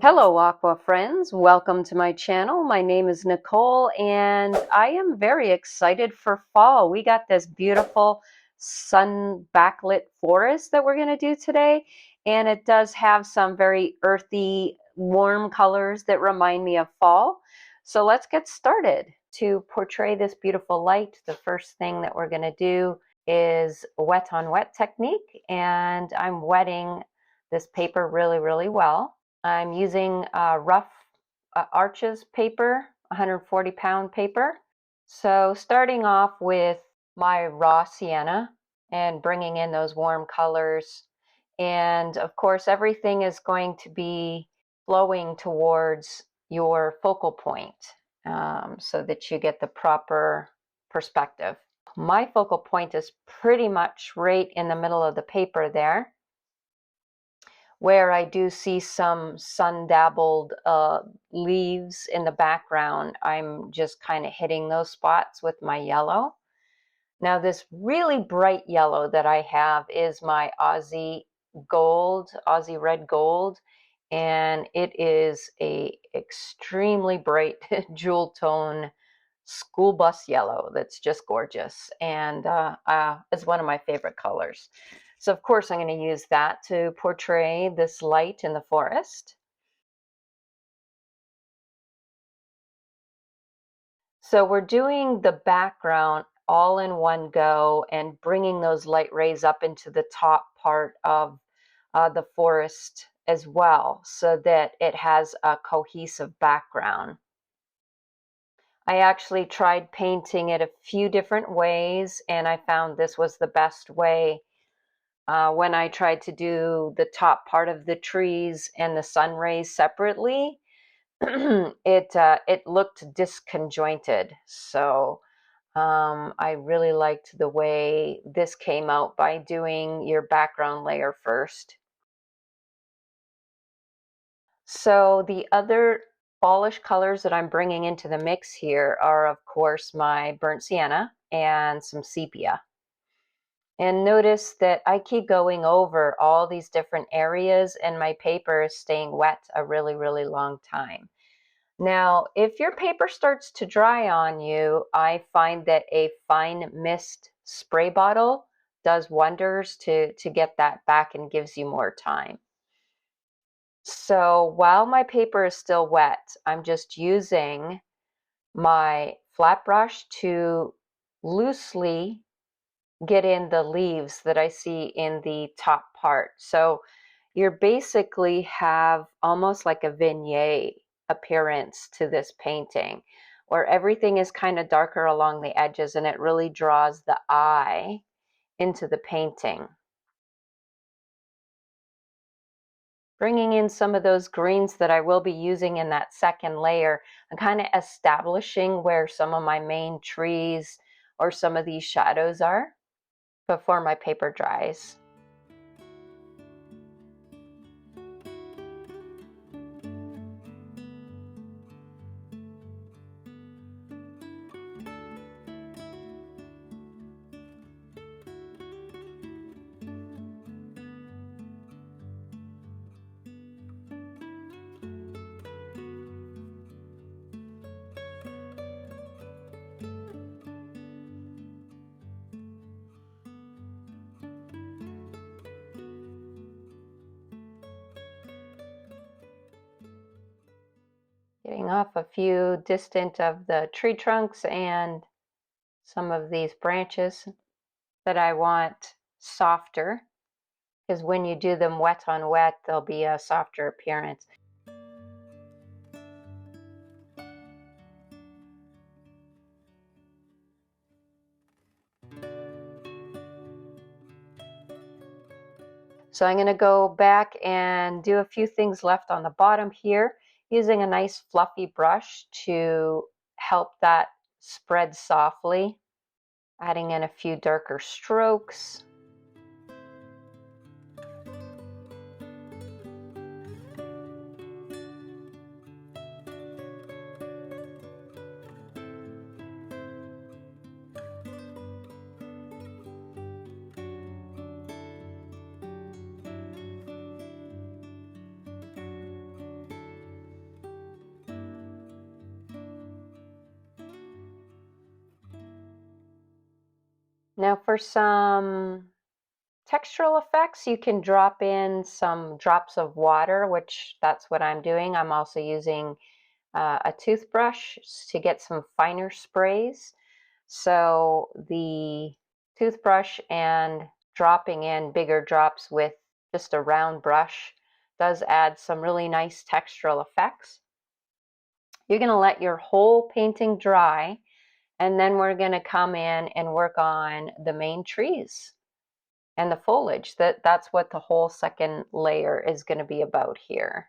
Hello Aqua friends, welcome to my channel. My name is Nicole and I am very excited for fall. We got this beautiful sun backlit forest that we're going to do today, and it does have some very earthy warm colors that remind me of fall. So let's get started. To portray this beautiful light, the first thing that we're going to do is wet on wet technique, and I'm wetting this paper really well. I'm using rough arches paper, 140-pound paper. So starting off with my raw sienna and bringing in those warm colors. And of course, everything is going to be flowing towards your focal point so that you get the proper perspective. My focal point is pretty much right in the middle of the paper there, where I do see some sun-dabbled leaves in the background. I'm just kind of hitting those spots with my yellow. Now this really bright yellow that I have is my Aussie red gold, and it is a extremely bright jewel tone school bus yellow that's just gorgeous, and is one of my favorite colors. So of course I'm going to use that to portray this light in the forest. So we're doing the background all in one go and bringing those light rays up into the top part of the forest as well, so that it has a cohesive background. I actually tried painting it a few different ways, and I found this was the best way. When I tried to do the top part of the trees and the sun rays separately, it looked disconjointed. So I really liked the way this came out by doing your background layer first. So the other fallish colors that I'm bringing into the mix here are, of course, my burnt sienna and some sepia. And notice that I keep going over all these different areas and my paper is staying wet a really long time. Now, if your paper starts to dry on you, I find that a fine mist spray bottle does wonders to get that back and gives you more time. So while my paper is still wet, I'm just using my flat brush to loosely get in the leaves that I see in the top part. So you basically have almost like a vignette appearance to this painting, where everything is kind of darker along the edges and it really draws the eye into the painting. Bringing in some of those greens that I will be using in that second layer and kind of establishing where some of my main trees or some of these shadows are before my paper dries. Getting off a few distant of the tree trunks and some of these branches that I want softer, because when you do them wet on wet, there'll be a softer appearance. So I'm going to go back and do a few things left on the bottom here, using a nice fluffy brush to help that spread softly, adding in a few darker strokes. Now for some textural effects, you can drop in some drops of water, which that's what I'm doing. I'm also using a toothbrush to get some finer sprays. So the toothbrush and dropping in bigger drops with just a round brush does add some really nice textural effects. You're going to let your whole painting dry, and then we're going to come in and work on the main trees and the foliage. That's what the whole second layer is going to be about here.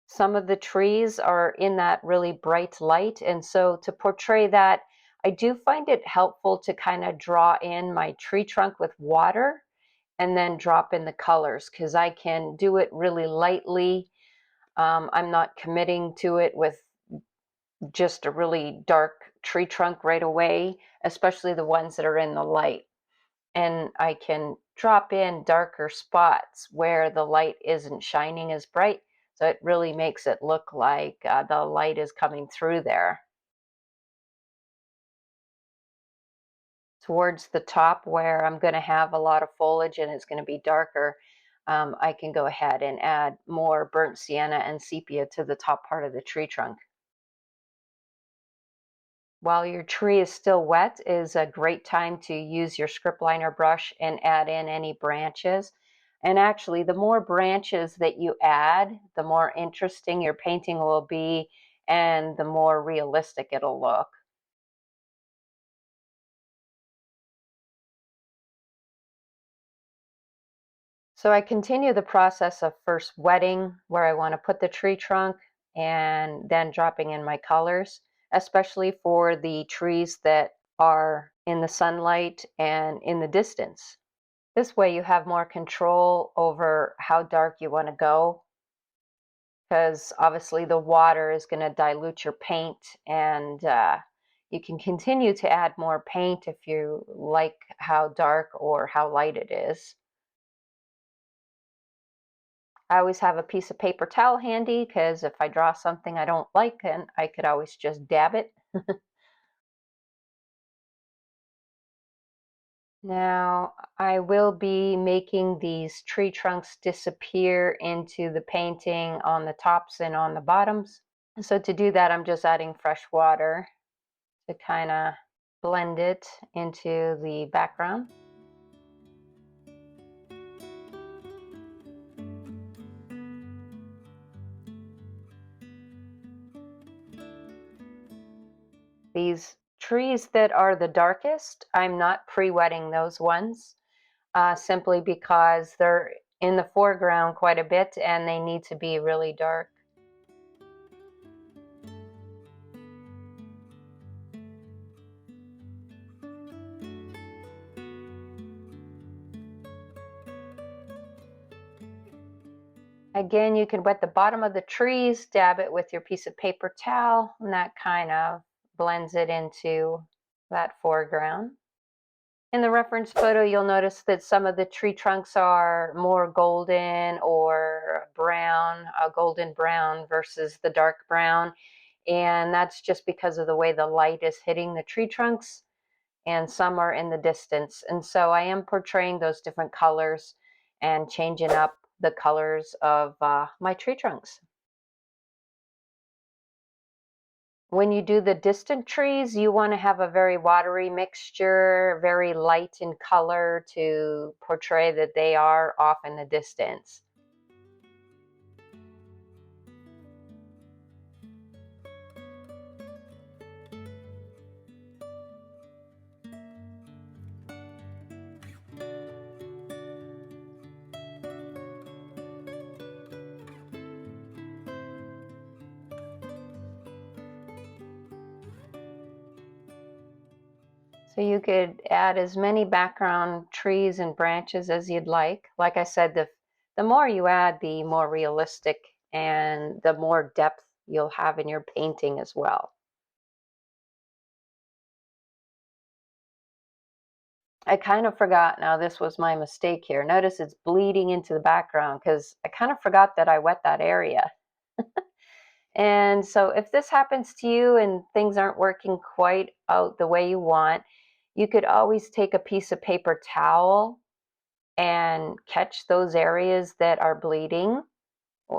Some of the trees are in that really bright light, and so to portray that, I do find it helpful to kind of draw in my tree trunk with water and then drop in the colors, because I can do it really lightly. I'm not committing to it with just a really dark tree trunk right away, especially the ones that are in the light. And I can drop in darker spots where the light isn't shining as bright. So it really makes it look like the light is coming through there. Towards the top where I'm going to have a lot of foliage and it's going to be darker, I can go ahead and add more burnt sienna and sepia to the top part of the tree trunk. While your tree is still wet is a great time to use your script liner brush and add in any branches. And actually, the more branches that you add, the more interesting your painting will be and the more realistic it'll look. So I continue the process of first wetting where I want to put the tree trunk and then dropping in my colors, especially for the trees that are in the sunlight and in the distance. This way you have more control over how dark you want to go, because obviously the water is going to dilute your paint, and you can continue to add more paint if you like how dark or how light it is. I always have a piece of paper towel handy, because if I draw something I don't like, and I could always just dab it. Now, I will be making these tree trunks disappear into the painting on the tops and on the bottoms. So to do that, I'm just adding fresh water to kind of blend it into the background. These trees that are the darkest, I'm not pre-wetting those ones, simply because they're in the foreground quite a bit and they need to be really dark. Again, you can wet the bottom of the trees, dab it with your piece of paper towel, and that kind of blends it into that foreground. In the reference photo, you'll notice that some of the tree trunks are more golden or brown, a golden brown versus the dark brown. And that's just because of the way the light is hitting the tree trunks, and some are in the distance. And so I am portraying those different colors and changing up the colors of my tree trunks. When you do the distant trees, you want to have a very watery mixture, very light in color to portray that they are off in the distance. So you could add as many background trees and branches as you'd like. Like I said, the more you add, the more realistic and the more depth you'll have in your painting as well. I kind of forgot, now this was my mistake here. Notice it's bleeding into the background because I kind of forgot that I wet that area. And so if this happens to you and things aren't working quite out the way you want, You could always take a piece of paper towel and catch those areas that are bleeding,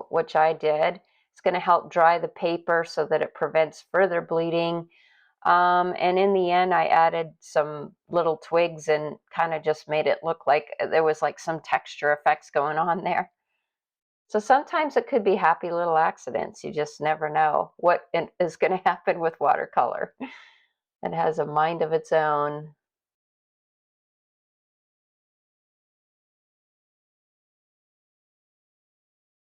which I did. It's going to help dry the paper so that it prevents further bleeding. And in the end, I added some little twigs and kind of just made it look like there was like some texture effects going on there. So sometimes it could be happy little accidents. You just never know what is going to happen with watercolor. It has a mind of its own.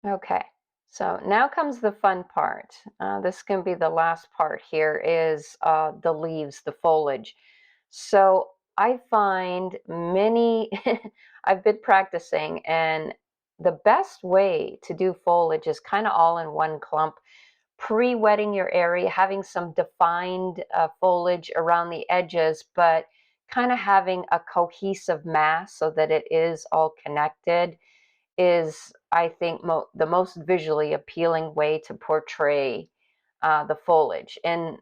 Okay, so now comes the fun part. This can be the last part here is the leaves, the foliage. So I find many, I've been practicing, and the best way to do foliage is kind of all in one clump, pre-wetting your area, having some defined foliage around the edges, but kind of having a cohesive mass so that it is all connected is, I think, the most visually appealing way to portray the foliage in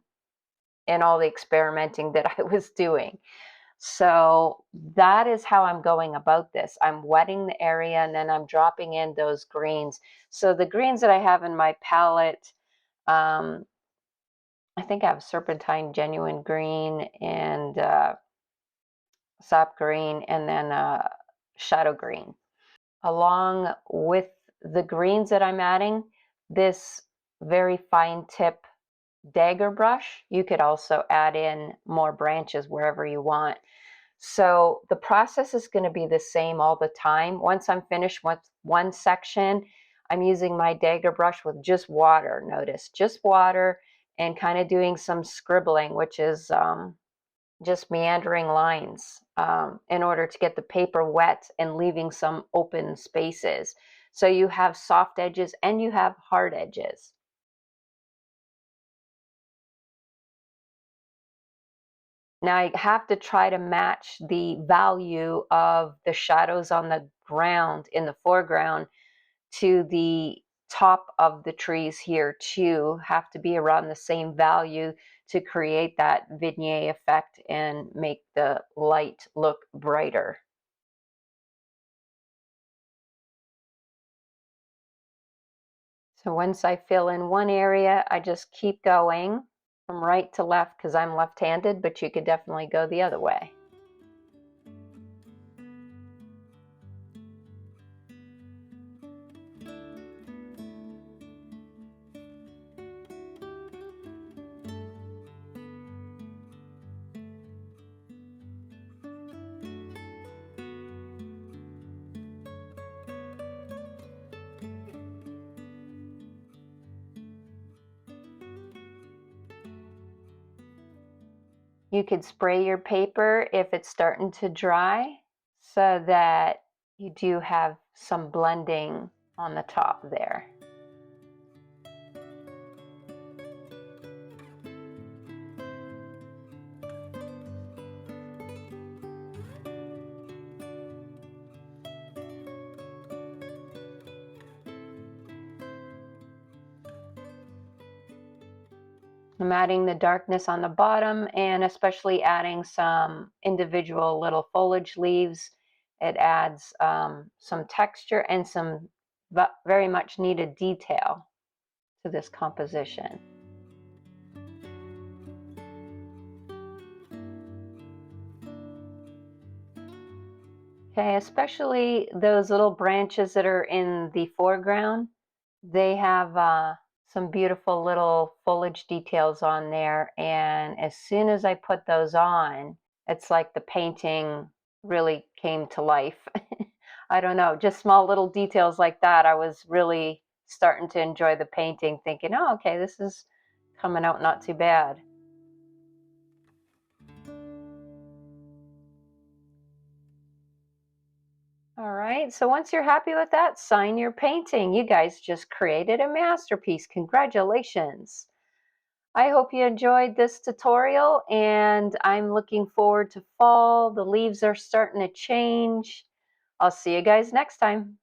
all the experimenting that I was doing. So that is how I'm going about this. I'm wetting the area and then I'm dropping in those greens. So the greens that I have in my palette, um, I think I have serpentine genuine green and sap green and then shadow green. Along with the greens that I'm adding, this very fine tip dagger brush, you could also add in more branches wherever you want. So the process is going to be the same all the time. Once I'm finished with one section, I'm using my dagger brush with just water, notice, just water, and kind of doing some scribbling, which is just meandering lines in order to get the paper wet and leaving some open spaces. So you have soft edges and you have hard edges. Now I have to try to match the value of the shadows on the ground in the foreground to the top of the trees here too, have to be around the same value to create that vignette effect and make the light look brighter. So once I fill in one area, I just keep going from right to left because I'm left-handed, but you could definitely go the other way. You could spray your paper if it's starting to dry so that you do have some blending on the top there. I'm adding the darkness on the bottom and especially adding some individual little foliage leaves. It adds some texture and some very much needed detail to this composition. Okay, especially those little branches that are in the foreground. They have some beautiful little foliage details on there, and as soon as I put those on, it's like the painting really came to life. I don't know, just small little details like that. I was really starting to enjoy the painting, thinking, oh, okay, this is coming out not too bad. All right, so once you're happy with that, sign your painting. You guys just created a masterpiece. Congratulations. I hope you enjoyed this tutorial, and I'm looking forward to fall. The leaves are starting to change. I'll see you guys next time.